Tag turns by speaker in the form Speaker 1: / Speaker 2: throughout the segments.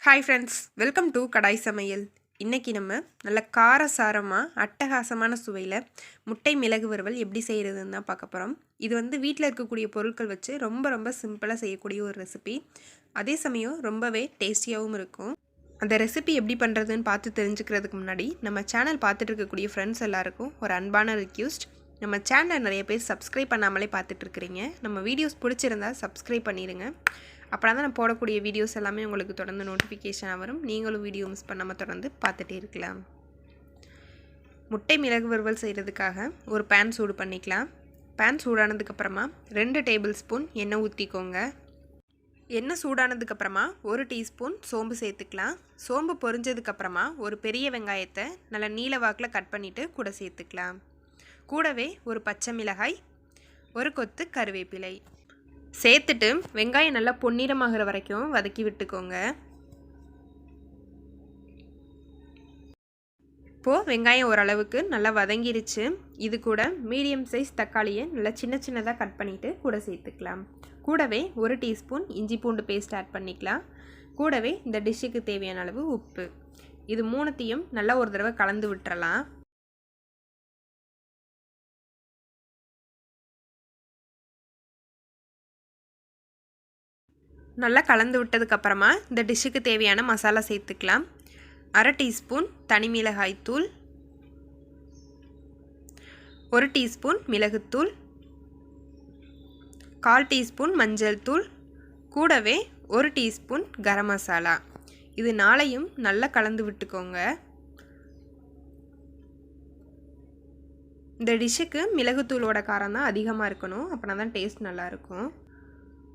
Speaker 1: Hi friends, welcome to கடாய் சமையல். இன்றைக்கி நம்ம நல்ல காரசாரமாக அட்டகாசமான சுவையில் முட்டை மிளகு வறுவல் எப்படி செய்கிறதுன்னு தான் பார்க்க போகிறோம். இது வீட்டில் இருக்கக்கூடிய பொருட்கள் வச்சு ரொம்ப சிம்பிளாக செய்யக்கூடிய ஒரு ரெசிபி. அதே சமயம் ரொம்பவே டேஸ்டியாகவும் இருக்கும். அந்த ரெசிபி எப்படி பண்ணுறதுன்னு பார்த்து தெரிஞ்சுக்கிறதுக்கு முன்னாடி நம்ம சேனல் பார்த்துட்டு இருக்கக்கூடிய ஃப்ரெண்ட்ஸ் எல்லாருக்கும் ஒரு அன்பான ரிக்வெஸ்ட். நம்ம சேனலை நிறைய பேர் சப்ஸ்கிரைப் பண்ணாமலே பார்த்துட்ருக்குறீங்க. நம்ம வீடியோஸ் பிடிச்சிருந்தா சப்ஸ்கிரைப் பண்ணிடுங்க. அப்புறம் தான் நான் போடக்கூடிய வீடியோஸ் எல்லாமே உங்களுக்கு தொடர்ந்து நோட்டிஃபிகேஷனாக வரும். நீங்களும் வீடியோ மிஸ் பண்ணாமல் தொடர்ந்து பார்த்துட்டே இருக்கலாம். முட்டை மிளகு வறுவல் செய்கிறதுக்காக ஒரு பேன் சூடு பண்ணிக்கலாம். பேன் சூடானதுக்கப்புறமா 2 டேபிள் ஸ்பூன் எண்ணெய் ஊற்றிக்கோங்க. எண்ணெய் சூடானதுக்கப்புறமா 1 டீஸ்பூன் சோம்பு சேர்த்துக்கலாம். சோம்பு பொரிஞ்சதுக்கப்புறமா ஒரு பெரிய வெங்காயத்தை நல்லா நீல வாக்கில் கட் பண்ணிவிட்டு கூட சேர்த்துக்கலாம். கூடவே ஒரு பச்சை மிளகாய், ஒரு கொத்து கருவேப்பிலை சேர்த்துட்டு வெங்காயம் நல்லா பொன்னிறமாகிற வரைக்கும் வதக்கி விட்டுக்கோங்க. இப்போது வெங்காயம் ஓரளவுக்கு நல்லா வதங்கிருச்சு. இது கூட மீடியம் சைஸ் தக்காளியை நல்லா சின்னதாக கட் பண்ணிவிட்டு கூட சேர்த்துக்கலாம். கூடவே 1 டீஸ்பூன் இஞ்சி பூண்டு பேஸ்ட் ஆட் பண்ணிக்கலாம். கூடவே இந்த டிஷ்ஷுக்கு தேவையான அளவு உப்பு. இது மூணுத்தையும் நல்லா ஒரு தடவை கலந்து விட்டுறலாம். நல்லா கலந்து விட்டதுக்கப்புறமா இந்த டிஷ்ஷுக்கு தேவையான மசாலா சேர்த்துக்கலாம். 1/2 டீஸ்பூன் தனி மிளகாய் தூள், 1 டீஸ்பூன் மிளகுத்தூள், 1/4 டீஸ்பூன் மஞ்சள் தூள், கூடவே 1 டீஸ்பூன் கரம் மசாலா. இது நாளையும் நல்லா கலந்து விட்டுக்கோங்க. இந்த டிஷ்ஷுக்கு மிளகுத்தூளோட காரம் தான் அதிகமாக இருக்கணும், அப்படின்னா தான் டேஸ்ட் நல்லாயிருக்கும்.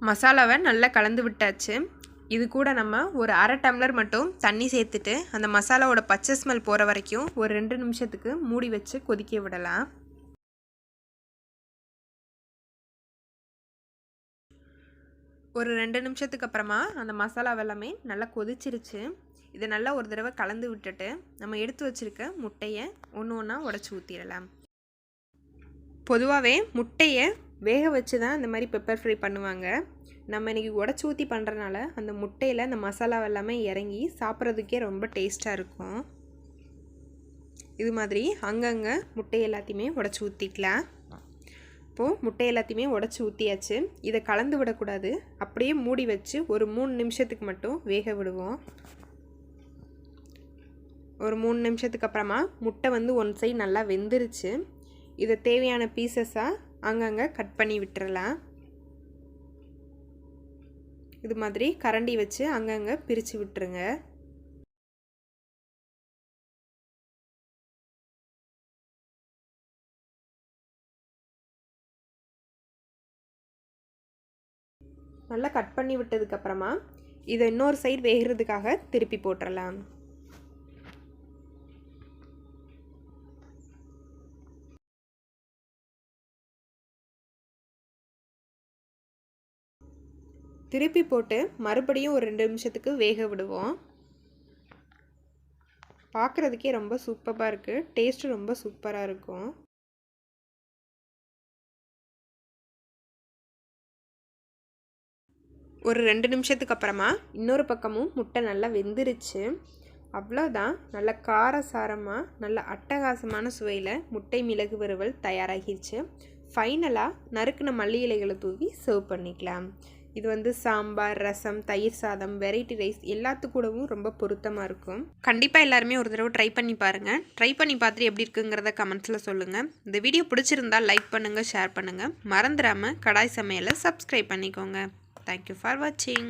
Speaker 1: மசாலாவை நல்லா கலந்து விட்டாச்சு. இது கூட நம்ம ஒரு 1/2 டம்ளர் மட்டும் தண்ணி சேர்த்துட்டு அந்த மசாலாவோட பச்சை ஸ்மெல் போகிற வரைக்கும் ஒரு 2 நிமிஷத்துக்கு மூடி வச்சு கொதிக்க விடலாம். ஒரு 2 நிமிஷத்துக்கு அப்புறமா அந்த மசாலா எல்லாமே நல்லா கொதிச்சிருச்சு. இதை நல்லா ஒரு தடவை கலந்து விட்டுட்டு நம்ம எடுத்து வச்சுருக்க முட்டையை ஒன்று ஒன்றா உடச்சி ஊற்றிடலாம். பொதுவாகவே முட்டையை வேக வச்சு தான் இந்த மாதிரி பெப்பர் ஃப்ரை பண்ணுவாங்க. நம்ம இன்றைக்கி உடச்சி ஊற்றி பண்ணுறனால அந்த முட்டையில் அந்த மசாலா எல்லாமே இறங்கி சாப்பிட்றதுக்கே ரொம்ப டேஸ்ட்டாக இருக்கும். இது மாதிரி அங்கங்கே முட்டை எல்லாத்தையுமே உடச்சி ஊற்றிக்கலாம். இப்போது முட்டை எல்லாத்தையுமே உடச்சி ஊற்றியாச்சு. இதை கலந்து விடக்கூடாது, அப்படியே மூடி வச்சு ஒரு 3 நிமிஷத்துக்கு மட்டும் வேக விடுவோம். ஒரு 3 நிமிஷத்துக்கு அப்புறமா முட்டை ஒன் சைடு நல்லா வெந்துருச்சு. இதை தேவையான பீசஸாக அங்கங்கே கட் பண்ணி விட்டுறலாம். இது மாதிரி கரண்டி வச்சு அங்கங்கே பிரித்து விட்டுருங்க. நல்லா கட் பண்ணி விட்டதுக்கப்புறமா இதை இன்னொரு சைடு வேகிறதுக்காக திருப்பி போட்டுடலாம். திருப்பி போட்டு மறுபடியும் ஒரு 2 நிமிஷத்துக்கு வேக விடுவோம். பார்க்குறதுக்கே ரொம்ப சூப்பராக இருக்குது, டேஸ்ட்டு ரொம்ப சூப்பராக இருக்கும். ஒரு 2 நிமிஷத்துக்கு அப்புறமா இன்னொரு பக்கமும் முட்டை நல்லா வெந்துருச்சு. அவ்வளோதான், நல்ல காரசாரமாக நல்ல அட்டகாசமான சுவையில் முட்டை மிளகு வறுவல் தயாராகிடுச்சு. ஃபைனலாக நறுக்கின மல்லி இலைகளை தூவி சர்வ் பண்ணிக்கலாம். இது சாம்பார், ரசம், தயிர் சாதம், வெரைட்டி ரைஸ் எல்லாத்துக்கூடவும் ரொம்ப பொருத்தமாக இருக்கும். கண்டிப்பாக எல்லாருமே ஒரு தடவை ட்ரை பண்ணி பாருங்கள். ட்ரை பண்ணி பார்த்துட்டு எப்படி இருக்குங்கிறத கமெண்ட்ஸில் சொல்லுங்கள். இந்த வீடியோ பிடிச்சிருந்தால் லைக் பண்ணுங்கள், ஷேர் பண்ணுங்கள். மறந்துடாமல் கடாய் சமையலை சப்ஸ்கிரைப் பண்ணிக்கோங்க. தேங்க்யூ ஃபார் வாட்சிங்.